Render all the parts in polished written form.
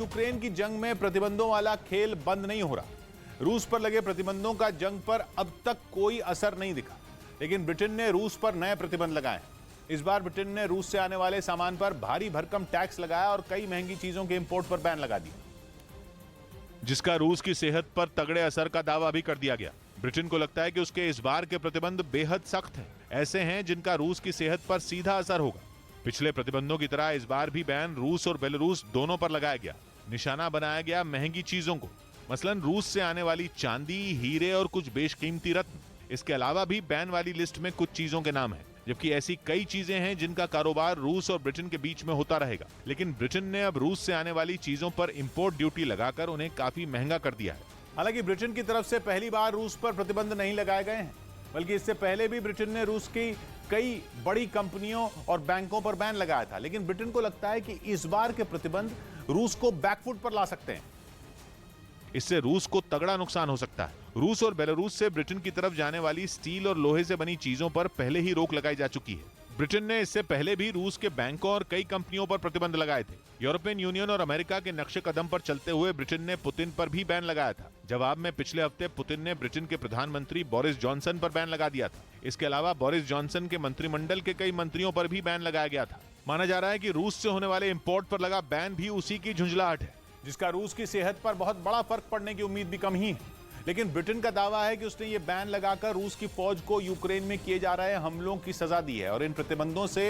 Ukraine की जंग में प्रतिबंधों वाला खेल बंद नहीं हो रहा। रूस पर लगे प्रतिबंधों का जंग पर अब तक कोई असर नहीं दिखा, लेकिन ब्रिटेन ने रूस पर नए प्रतिबंध लगाए। इस बार ब्रिटेन ने रूस से आने वाले सामान पर भारी भरकम टैक्स लगाया और कई महंगी चीजों के इंपोर्ट पर बैन लगा दिया, जिसका रूस की सेहत पर तगड़े असर का दावा भी कर दिया गया। ब्रिटेन को लगता है कि उसके इस बार के प्रतिबंध बेहद सख्त हैं, ऐसे हैं जिनका रूस की सेहत पर सीधा असर होगा। पिछले प्रतिबंधों की तरह इस बार भी बैन रूस और बेलारूस दोनों पर लगाया गया। निशाना बनाया गया महंगी चीजों को, मसलन रूस से आने वाली चांदी, हीरे और कुछ बेशकीमती रत्न। इसके अलावा भी बैन वाली लिस्ट में कुछ चीजों के नाम हैं, जबकि ऐसी कई चीजें हैं जिनका कारोबार रूस और ब्रिटेन के बीच में होता रहेगा। लेकिन ब्रिटेन ने अब रूस से आने वाली चीजों पर इंपोर्ट ड्यूटी लगाकर उन्हें काफी महंगा कर दिया है। हालांकि ब्रिटेन की तरफ से पहली बार रूस पर प्रतिबंध नहीं लगाए गए हैं, बल्कि इससे पहले भी ब्रिटेन ने रूस की कई बड़ी कंपनियों और बैंकों पर बैन लगाया था। लेकिन ब्रिटेन को लगता है कि इस बार के प्रतिबंध रूस को बैकफुट पर ला सकते हैं। इससे रूस को तगड़ा नुकसान हो सकता है। रूस और बेलारूस से ब्रिटेन की तरफ जाने वाली स्टील और लोहे से बनी चीजों पर पहले ही रोक लगाई जा चुकी है। ब्रिटेन ने इससे पहले भी रूस के बैंकों और कई कंपनियों पर प्रतिबंध लगाए थे। यूरोपियन यूनियन और अमेरिका के नक्शे कदम पर चलते हुए ब्रिटेन ने पुतिन पर भी बैन लगाया था। जवाब में पिछले हफ्ते पुतिन ने ब्रिटेन के प्रधानमंत्री बोरिस जॉनसन पर बैन लगा दिया था। इसके अलावा बोरिस जॉनसन के मंत्रिमंडल के कई मंत्रियों पर भी बैन लगाया गया था। माना जा रहा है कि रूस से होने वाले इंपोर्ट पर लगा बैन भी उसी की झुंझलाहट है, जिसका रूस की सेहत पर बहुत बड़ा फर्क पड़ने की उम्मीद भी कम ही है। लेकिन ब्रिटेन का दावा है कि उसने ये बैन लगाकर रूस की फौज को यूक्रेन में किए जा रहे हमलों की सजा दी है और इन प्रतिबंधों से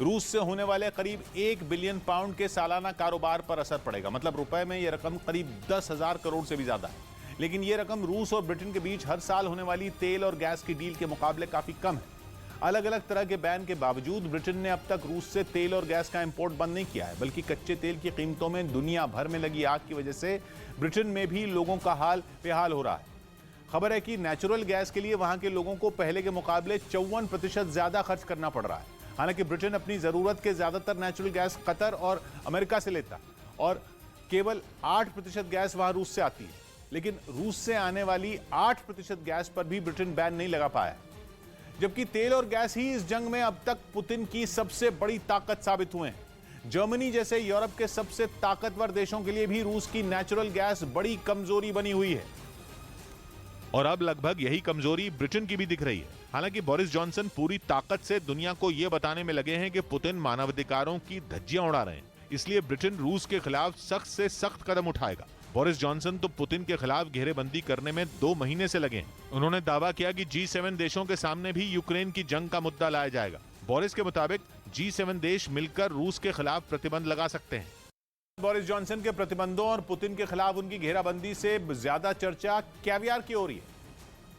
रूस से होने वाले करीब 1 बिलियन पाउंड के सालाना कारोबार पर असर पड़ेगा। मतलब रुपए में यह रकम करीब 10,000 करोड़ से भी ज्यादा है। लेकिन यह रकम रूस और ब्रिटेन के बीच हर साल होने वाली तेल और गैस की डील के मुकाबले काफी कम है। अलग अलग तरह के बैन के बावजूद ब्रिटेन ने अब तक रूस से तेल और गैस का इंपोर्ट बंद नहीं किया है, बल्कि कच्चे तेल की कीमतों में दुनिया भर में लगी आग की वजह से ब्रिटेन में भी लोगों का हाल बेहाल हो रहा है। खबर है कि नेचुरल गैस के लिए वहां के लोगों को पहले के मुकाबले 54% ज्यादा खर्च करना पड़ रहा है। हालांकि ब्रिटेन अपनी जरूरत के ज्यादातर नेचुरल गैस कतर और अमेरिका से लेता और केवल 8% गैस वहां रूस से आती है। लेकिन रूस से आने वाली 8% गैस पर भी ब्रिटेन बैन नहीं लगा पाया है, जबकि तेल और गैस ही इस जंग में अब तक पुतिन की सबसे बड़ी ताकत साबित हुए हैं। जर्मनी जैसे यूरोप के सबसे ताकतवर देशों के लिए भी रूस की नेचुरल गैस बड़ी कमजोरी बनी हुई है और अब लगभग यही कमजोरी ब्रिटेन की भी दिख रही है। हालांकि बोरिस जॉनसन पूरी ताकत से दुनिया को यह बताने में लगे हैं कि पुतिन मानवाधिकारों की धज्जियां उड़ा रहे हैं, इसलिए ब्रिटेन रूस के खिलाफ सख्त से सख्त कदम उठाएगा। बोरिस जॉनसन तो पुतिन के खिलाफ घेरेबंदी करने में 2 महीने से लगे हैं। उन्होंने दावा किया कि G7 देशों के सामने भी यूक्रेन की जंग का मुद्दा लाया जाएगा। बोरिस के मुताबिक G7 देश मिलकर रूस के खिलाफ प्रतिबंध लगा सकते हैं। बोरिस जॉनसन के प्रतिबंधों और पुतिन के खिलाफ उनकी घेराबंदी से ज्यादा चर्चा कैवियार की हो रही है।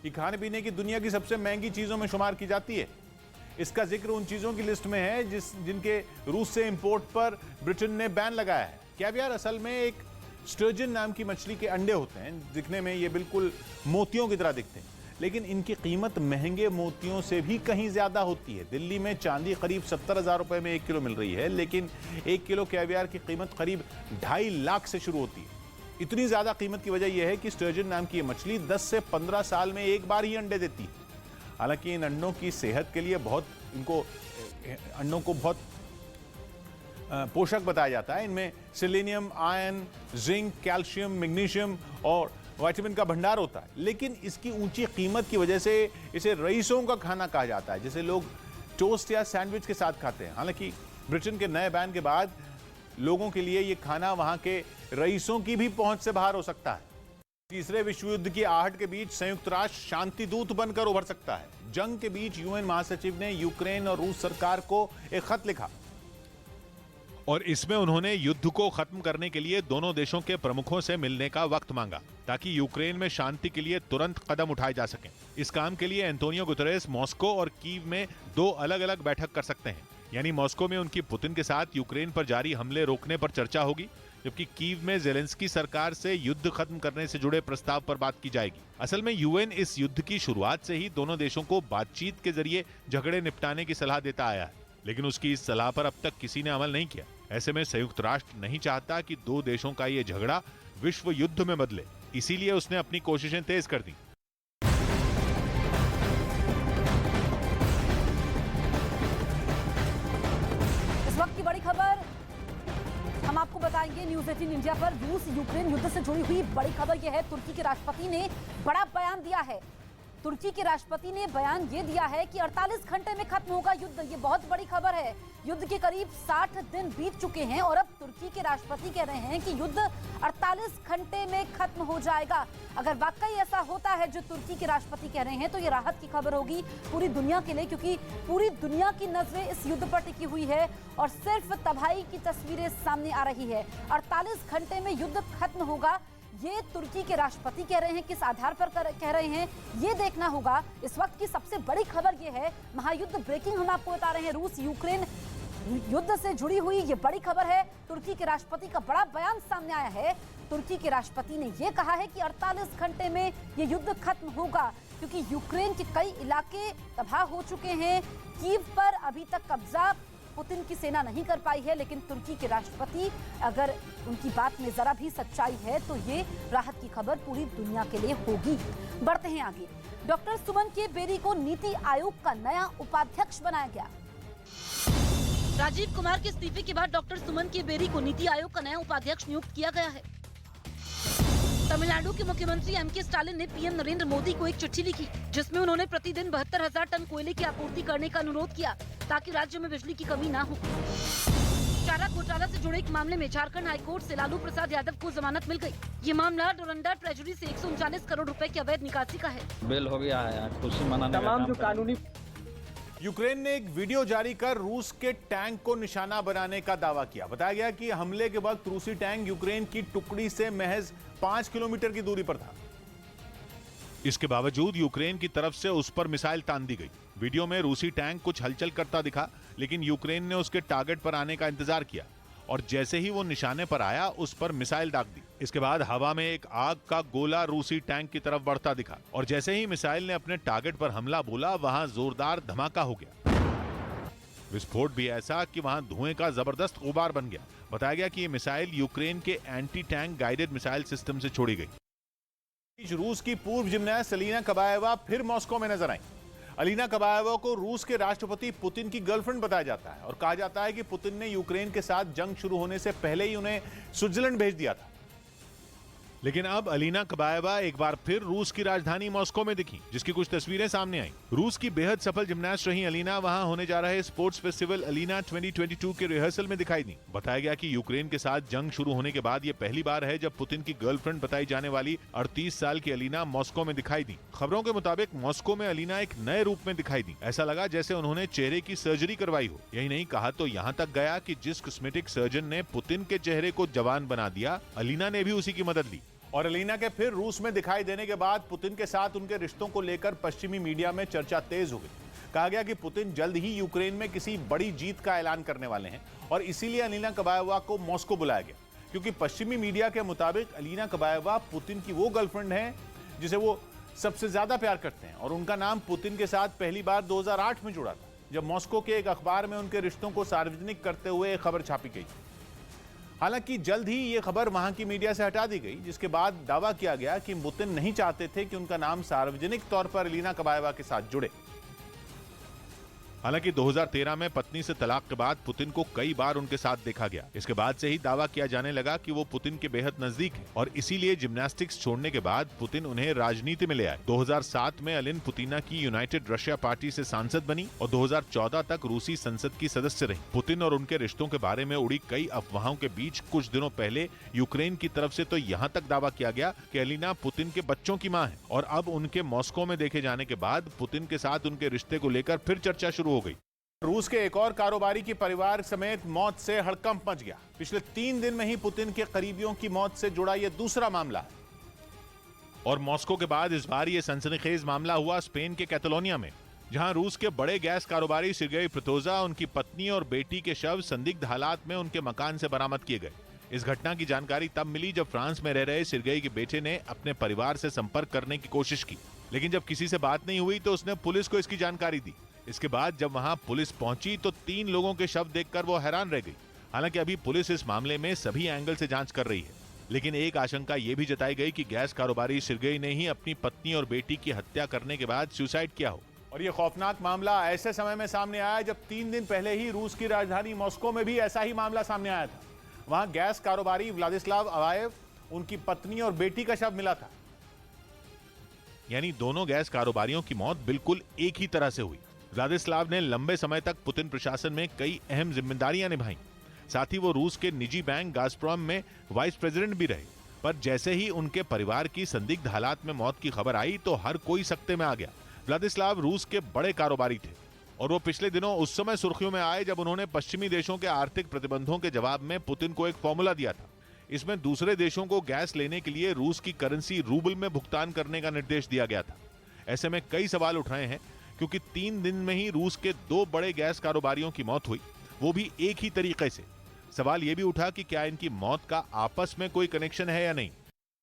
ये खाने पीने की दुनिया की सबसे महंगी चीजों में शुमार की जाती है। इसका जिक्र उन चीजों की लिस्ट में है जिनके रूस से इंपोर्ट पर ब्रिटेन ने बैन लगाया है। कैवियार असल में एक स्टर्जन नाम की मछली के अंडे होते हैं। दिखने में ये बिल्कुल मोतियों की तरह दिखते हैं, लेकिन इनकी कीमत महंगे मोतियों से भी कहीं ज्यादा होती है। दिल्ली में चांदी करीब 70,000 रुपए में 1 किलो मिल रही है, लेकिन 1 किलो कैवियार की कीमत करीब 2.5 लाख से शुरू होती है। इतनी ज्यादा कीमत की वजह यह है कि स्टर्जन नाम की यह मछली 10 से 15 साल में एक बार ही अंडे देती है। हालांकि इन अंडों की सेहत के लिए अंडों को बहुत पोषक बताया जाता है। इनमें selenium, iron, zinc, calcium, magnesium और विटामिन का भंडार होता है। लेकिन इसकी ऊंची कीमत की वजह से इसे रईसों का खाना कहा जाता है, जिसे लोग टोस्ट या सैंडविच के साथ खाते हैं। हालांकि ब्रिटेन के नए बैन के बाद लोगों के लिए यह खाना वहां के रईसों की भी पहुंच से बाहर हो सकता है। तीसरे विश्व युद्ध की आहट के बीच संयुक्त राष्ट्र शांति दूत बनकर उभर सकता है। जंग के बीच यूएन महासचिव ने यूक्रेन और रूस सरकार को एक खत लिखा और इसमें उन्होंने युद्ध को खत्म करने के लिए दोनों देशों के प्रमुखों से मिलने का वक्त मांगा, ताकि यूक्रेन में शांति के लिए तुरंत कदम उठाए जा सकें। इस काम के लिए एंटोनियो गुतेरेस मॉस्को और कीव में 2 अलग-अलग बैठक कर सकते हैं। यानी मॉस्को में उनकी पुतिन के साथ यूक्रेन पर जारी हमले रोकने पर चर्चा होगी, जबकि कीव में ज़ेलेंस्की सरकार से युद्ध खत्म करने से जुड़े प्रस्ताव पर बात की जाएगी। असल में यूएन इस युद्ध की शुरुआत से ही दोनों देशों को बातचीत के जरिए झगड़े निपटाने की सलाह देता आया है, लेकिन उसकी इस सलाह पर अब तक किसी ने अमल नहीं किया। ऐसे में संयुक्त राष्ट्र नहीं चाहता कि 2 देशों का यह झगड़ा विश्व युद्ध में बदले, इसीलिए उसने अपनी कोशिशें तेज कर दी। इस वक्त की बड़ी खबर हम आपको बताएंगे। न्यूज़ 18 इंडिया पर रूस यूक्रेन युद्ध से जुड़ी हुई बड़ी खबर यह है, तुर्की के राष्ट्रपति ने बड़ा बयान दिया है। तुर्की के राष्ट्रपति ने बयान ये दिया है कि 48 घंटे में खत्म होगा युद्ध। ये बहुत बड़ी खबर है। युद्ध के करीब 60 दिन बीत चुके हैं और अब तुर्की के राष्ट्रपति कह रहे हैं कि युद्ध 48 घंटे में खत्म हो जाएगा। अगर वाकई ऐसा होता है जो तुर्की के राष्ट्रपति कह रहे हैं तो ये राहत की खबर होगी पूरी दुनिया के लिए, क्योंकि पूरी दुनिया की नजरें इस युद्ध पर टिकी हुई है और सिर्फ तबाही की तस्वीरें सामने आ रही है। 48 घंटे में युद्ध खत्म होगा, ये तुर्की के राष्ट्रपति कह रहे हैं। किस आधार पर कह रहे हैं ये देखना होगा। इस वक्त की सबसे बड़ी खबर ये है, महायुद्ध ब्रेकिंग हम आपको बता रहे हैं। रूस यूक्रेन युद्ध से जुड़ी हुई ये बड़ी खबर है। तुर्की के राष्ट्रपति का बड़ा बयान सामने आया है। तुर्की के राष्ट्रपति ने ये कहा है कि 48 घंटे में ये युद्ध खत्म होगा, क्योंकि यूक्रेन के कई इलाके तबाह हो चुके हैं। कीव पर अभी तक कब्जा पुतिन की सेना नहीं कर पाई है, लेकिन तुर्की के राष्ट्रपति अगर उनकी बात में जरा भी सच्चाई है तो ये राहत की खबर पूरी दुनिया के लिए होगी। बढ़ते हैं आगे। डॉक्टर सुमन के बेरी को नीति आयोग का नया उपाध्यक्ष बनाया गया। राजीव कुमार के इस्तीफे के बाद डॉक्टर सुमन के बेरी को नीति आयोग का नया उपाध्यक्ष नियुक्त किया गया है। तमिलनाडु के मुख्यमंत्री एम.के. स्टालिन ने पीएम नरेंद्र मोदी को एक चिट्ठी लिखी, जिसमें उन्होंने प्रतिदिन 72,000 टन कोयले की आपूर्ति करने का अनुरोध किया ताकि राज्य में बिजली की कमी ना हो। चारा घोटाला से जुड़े एक मामले में झारखंड हाईकोर्ट से लालू प्रसाद यादव को जमानत मिल गई। ये मामला डोरंडा ट्रेजरी से 139 करोड़ रुपए की अवैध निकासी का है। बेल हो गया है, खुशी मनाने तमाम जो कानूनी। यूक्रेन ने एक वीडियो जारी कर रूस के टैंक को निशाना बनाने का दावा किया। बताया गया कि हमले के वक्त रूसी टैंक यूक्रेन की टुकड़ी से महज 5 किलोमीटर की दूरी पर था। इसके बावजूद यूक्रेन की तरफ से उस पर मिसाइल तान दी गई। वीडियो में रूसी टैंक कुछ हलचल करता दिखा, लेकिन यूक्रेन ने उसके टारगेट पर आने का इंतजार किया और जैसे ही वो निशाने पर आया उस पर मिसाइल दाग दी। इसके बाद हवा में एक आग का गोला रूसी टैंक की तरफ बढ़ता दिखा और जैसे ही मिसाइल ने अपने टारगेट पर हमला बोला, वहां जोरदार धमाका हो गया। विस्फोट भी ऐसा कि वहां धुएं का जबरदस्त गुबार बन गया। बताया गया कि ये मिसाइल यूक्रेन के anti tank guided missile system से छोड़ी गई। रूस की पूर्व जिम्नास्ट अलीना कबाएवा फिर मॉस्को में नजर आई। अलीना कबाएवा को रूस के राष्ट्रपति पुतिन की गर्लफ्रेंड बताया जाता है और कहा जाता है कि पुतिन ने यूक्रेन के साथ जंग शुरू होने से पहले ही उन्हें स्विट्जरलैंड भेज दिया था। लेकिन अब अलीना कबाएवा एक बार फिर रूस की राजधानी मॉस्को में दिखी, जिसकी कुछ तस्वीरें सामने आई। रूस की बेहद सफल जिम्नास्ट रही अलीना वहां होने जा रहे स्पोर्ट्स फेस्टिवल अलीना 2022 के रिहर्सल में दिखाई दी। बताया गया कि यूक्रेन के साथ जंग शुरू होने के बाद ये पहली बार है जब पुतिन की गर्लफ्रेंड बताई जाने वाली 38 साल की अलीना मॉस्को में दिखाई दी। खबरों के मुताबिक मॉस्को में अलीना एक नए रूप में दिखाई दी। ऐसा लगा जैसे उन्होंने चेहरे की सर्जरी करवाई हो। यही नहीं, कहा तो यहाँ तक गया कि जिस कॉस्मेटिक सर्जन ने पुतिन के चेहरे को जवान बना दिया, अलीना ने भी उसी की मदद ली। और अलीना के फिर रूस में दिखाई देने के बाद पुतिन के साथ उनके रिश्तों को लेकर पश्चिमी मीडिया में चर्चा तेज हो गई। कहा गया कि पुतिन जल्द ही यूक्रेन में किसी बड़ी जीत का ऐलान करने वाले हैं और इसीलिए अलीना कबाएवा को मॉस्को बुलाया गया, क्योंकि पश्चिमी मीडिया के मुताबिक अलीना कबाएवा पुतिन की वो गर्लफ्रेंड है जिसे वो सबसे ज्यादा प्यार करते हैं और उनका नाम पुतिन के साथ पहली बार 2008 में जुड़ा था, जब मॉस्को के एक अखबार में उनके रिश्तों को सार्वजनिक करते हुए एक खबर छापी गई। हालांकि जल्द ही ये खबर वहां की मीडिया से हटा दी गई, जिसके बाद दावा किया गया कि पुतिन नहीं चाहते थे कि उनका नाम सार्वजनिक तौर पर अलीना कबाएवा के साथ जुड़े। हालांकि 2013 में पत्नी से तलाक के बाद पुतिन को कई बार उनके साथ देखा गया। इसके बाद से ही दावा किया जाने लगा कि वो पुतिन के बेहद नजदीक हैं और इसीलिए जिम्नास्टिक्स छोड़ने के बाद पुतिन उन्हें राजनीति में ले आए। 2007 में अलिन पुतिना की यूनाइटेड रशिया पार्टी से सांसद बनी और 2014 तक रूसी संसद की सदस्य रही। पुतिन और उनके रिश्तों के बारे में उड़ी कई अफवाहों के बीच कुछ दिनों पहले यूक्रेन की तरफ से तो यहाँ तक दावा किया गया कि अलीना पुतिन के बच्चों की मां है और अब उनके मॉस्को में देखे जाने के बाद पुतिन के साथ उनके रिश्ते को लेकर फिर चर्चा शुरू हो गई। रूस के एक और कारोबारी की परिवार समेत मौत से हड़कंप मच गया। पिछले 3 दिन में ही पुतिन के करीबियों की मौत से जुड़ा यह दूसरा मामला है और मॉस्को के बाद इस बार यह सनसनीखेज मामला हुआ स्पेन के कैटलोनिया में, जहां रूस के बड़े गैस कारोबारी सिर्गेई प्रितोजा, उनकी पत्नी और बेटी के शव संदिग्ध हालात में उनके मकान से बरामद किए गए। इस घटना की जानकारी तब मिली जब फ्रांस में रह रहे सिर्गेई के बेटे ने अपने परिवार से संपर्क करने की कोशिश की, लेकिन जब किसी से बात नहीं हुई तो उसने पुलिस को इसकी जानकारी दी। इसके बाद जब वहां पुलिस पहुंची तो 3 लोगों के शव देखकर वो हैरान रह गई। हालांकि अभी पुलिस इस मामले में सभी एंगल से जांच कर रही है, लेकिन एक आशंका ये भी जताई गई कि गैस कारोबारी सिर्गेई ने ही अपनी पत्नी और बेटी की हत्या करने के बाद सुसाइड किया हो। और ये खौफनाक मामला ऐसे समय में सामने आया जब 3 दिन पहले ही रूस की राजधानी मॉस्को में भी ऐसा ही मामला सामने आया था। वहां गैस कारोबारी व्लादिस्लाव अवाएव, उनकी पत्नी और बेटी का शव मिला था। यानी दोनों गैस कारोबारियों की मौत बिल्कुल एक ही तरह से हुई। व्लादिस्लाव ने लंबे समय तक पुतिन प्रशासन में कई अहम जिम्मेदारियां निभाई। साथ ही वो रूस के निजी बैंक गाज़प्रोम में वाइस प्रेसिडेंट भी रहे। पर जैसे ही उनके परिवार की संदिग्ध हालात में मौत की खबर आई तो हर कोई सकते में आ गया। व्लादिस्लाव रूस के बड़े कारोबारी थे और वो पिछले दिनों उस समय सुर्खियों में आए जब उन्होंने पश्चिमी देशों के आर्थिक प्रतिबंधों के जवाब में पुतिन को एक फॉर्मूला दिया था। इसमें दूसरे देशों को गैस लेने के लिए रूस की करेंसी रूबल में भुगतान करने का निर्देश दिया गया था। ऐसे में कई सवाल उठ रहे हैं क्योंकि 3 दिन में ही रूस के 2 बड़े गैस कारोबारियों की मौत हुई, वो भी एक ही तरीके से। सवाल यह भी उठा कि क्या इनकी मौत का आपस में कोई कनेक्शन है या नहीं।